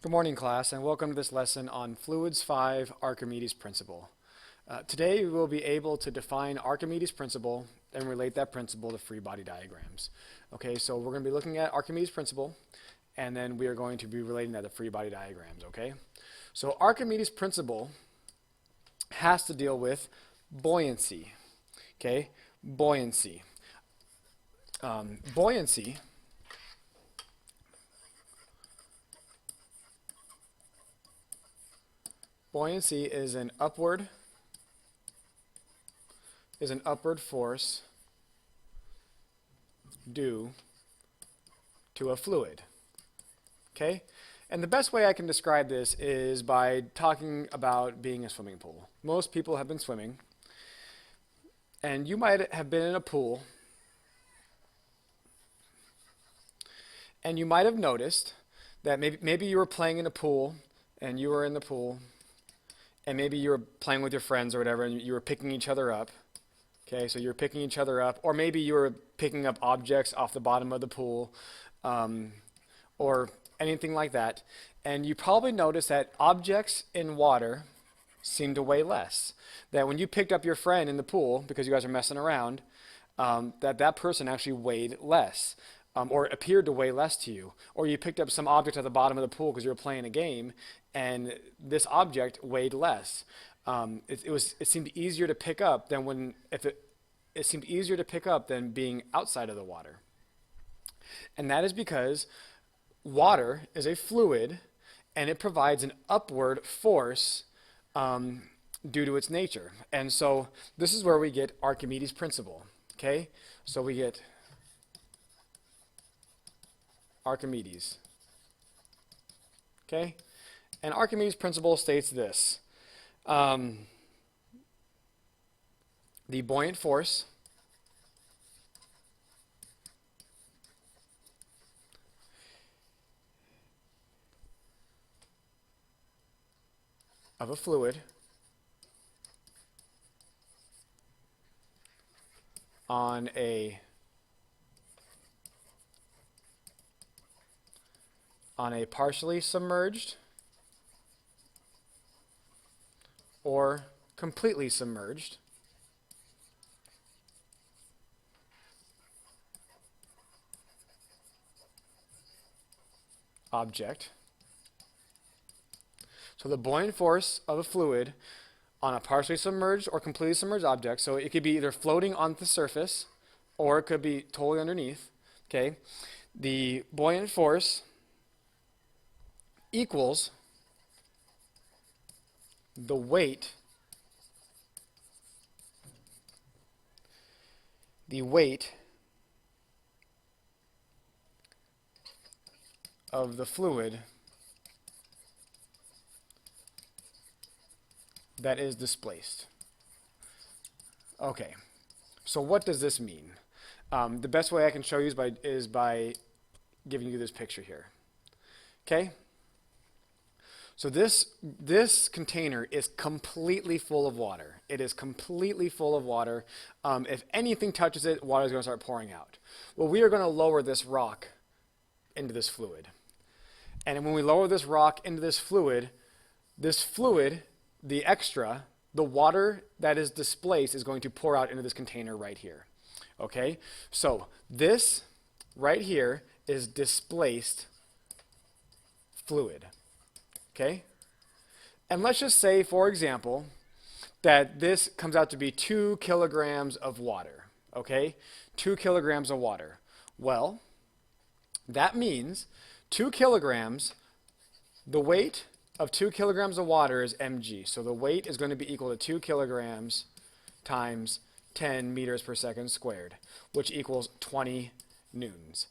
Good morning, class, and welcome to this lesson on Fluids 5, Archimedes Principle. Today we will be able to define Archimedes Principle and relate that principle to free body diagrams. Okay, so we're going to be looking at Archimedes Principle, and then we are going to be relating that to free body diagrams, okay? So Archimedes Principle has to deal with buoyancy, okay? Buoyancy. Buoyancy is an upward force due to a fluid. Okay? And the best way I can describe this is by talking about being a swimming pool. Most people have been swimming, and you might have been in a pool, and you might have noticed that maybe you were playing in a pool, and you were in the pool, and maybe you were playing with your friends or whatever, and you were picking each other up. Okay, so you're picking each other up, or maybe you were picking up objects off the bottom of the pool, or anything like that. And you probably noticed that objects in water seem to weigh less. That when you picked up your friend in the pool, because you guys are messing around, that person actually weighed less. Or appeared to weigh less to you. Or you picked up some object at the bottom of the pool because you were playing a game, and this object weighed less. It seemed easier to pick up than it seemed easier to pick up than being outside of the water. And that is because water is a fluid, and it provides an upward force due to its nature. And so this is where we get Archimedes' principle. Okay, so we get Archimedes. Okay? And Archimedes' principle states this. The buoyant force of a fluid on a partially submerged or completely submerged object. So the buoyant force of a fluid on a partially submerged or completely submerged object, so it could be either floating on the surface or it could be totally underneath, okay? The buoyant force equals the weight of the fluid that is displaced. Okay, so what does this mean? The best way I can show you is by giving you this picture here. Okay? So this container is completely full of water. It is completely full of water. If anything touches it, water is going to start pouring out. Well, we are going to lower this rock into this fluid. And when we lower this rock into this fluid, the water that is displaced is going to pour out into this container right here. Okay? So this right here is displaced fluid. Okay? And let's just say, for example, that this comes out to be 2 kilograms of water. Okay? 2 kilograms of water. Well, that means 2 kilograms, the weight of 2 kilograms of water is mg. So the weight is going to be equal to 2 kilograms times 10 meters per second squared, which equals 20 newtons.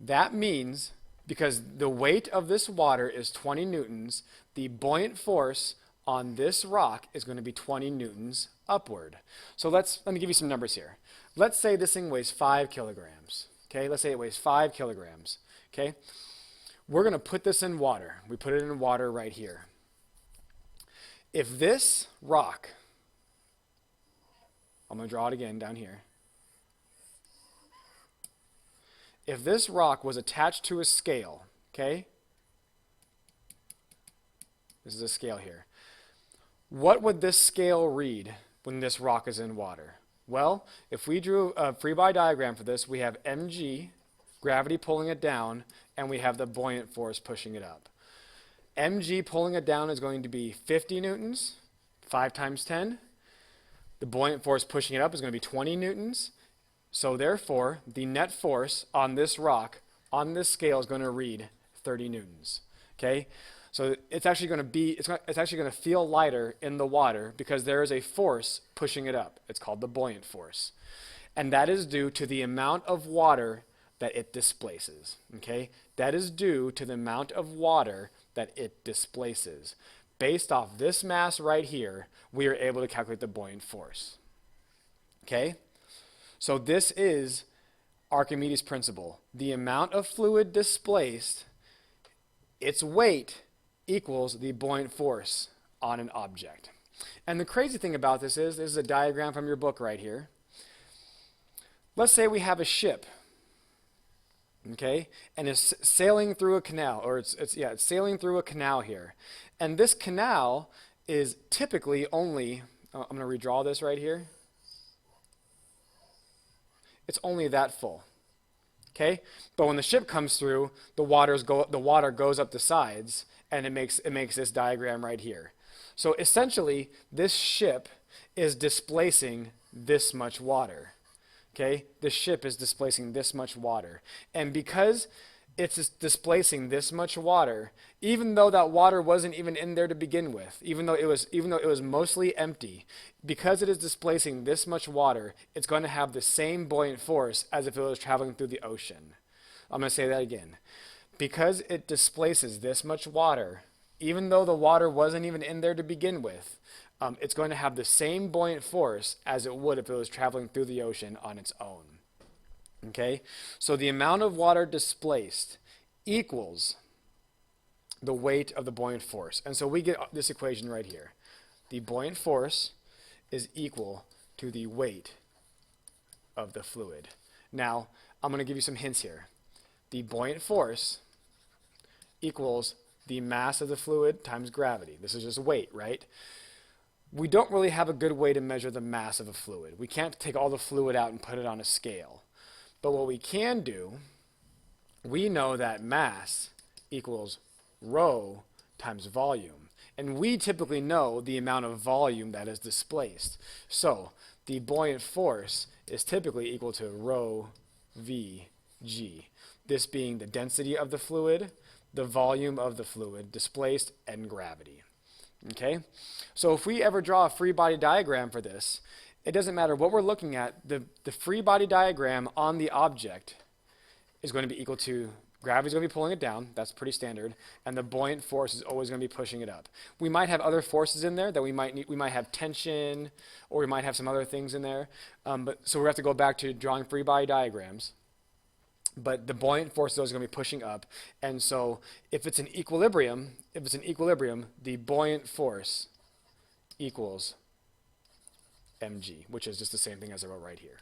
That means, because the weight of this water is 20 newtons, the buoyant force on this rock is going to be 20 newtons upward. So let me give you some numbers here. Let's say this thing weighs 5 kilograms. Okay, let's say it weighs 5 kilograms. Okay, we're going to put this in water. We put it in water right here. If this rock, I'm going to draw it again down here. If this rock was attached to a scale, okay, This is a scale here. What would this scale read when this rock is in water? Well, if we drew a free body diagram for this, we have mg, gravity pulling it down, and we have the buoyant force pushing it up. mg pulling it down is going to be 50 newtons, 5 times 10. The buoyant force pushing it up is going to be 20 newtons. So therefore, the net force on this rock, on this scale, is going to read 30 newtons. Okay? So it's actually going to feel lighter in the water because there is a force pushing it up. It's called the buoyant force. And that is due to the amount of water that it displaces. Okay? That is due to the amount of water that it displaces. Based off this mass right here, we are able to calculate the buoyant force. Okay? So this is Archimedes' principle. The amount of fluid displaced, its weight equals the buoyant force on an object. And the crazy thing about this is a diagram from your book right here. Let's say we have a ship, okay, and it's sailing through a canal, or it's sailing through a canal here. And this canal is typically only, I'm going to redraw this right here. It's only that full. Okay? But when the ship comes through, the water goes up the sides, and it makes this diagram right here. So essentially, this ship is displacing this much water. Okay? This ship is displacing this much water. And because it's displacing this much water, even though that water wasn't even in there to begin with, even though it was mostly empty, because it is displacing this much water, it's going to have the same buoyant force as if it was traveling through the ocean. I'm going to say that again. Because it displaces this much water, even though the water wasn't even in there to begin with, it's going to have the same buoyant force as it would if it was traveling through the ocean on its own. Okay? So the amount of water displaced equals the weight of the buoyant force. And so we get this equation right here. The buoyant force is equal to the weight of the fluid. Now, I'm going to give you some hints here. The buoyant force equals the mass of the fluid times gravity. This is just weight, right? We don't really have a good way to measure the mass of a fluid. We can't take all the fluid out and put it on a scale. But what we can do, we know that mass equals rho times volume. And we typically know the amount of volume that is displaced. So the buoyant force is typically equal to rho vg. This being the density of the fluid, the volume of the fluid displaced, and gravity. Okay? So if we ever draw a free body diagram for this, it doesn't matter what we're looking at, the free body diagram on the object is going to be equal to, gravity is going to be pulling it down, that's pretty standard, and the buoyant force is always going to be pushing it up. We might have other forces in there that we might have tension, or we might have some other things in there, so we have to go back to drawing free body diagrams. But the buoyant force is always going to be pushing up, and so if it's an equilibrium, the buoyant force equals mg, which is just the same thing as I wrote right here.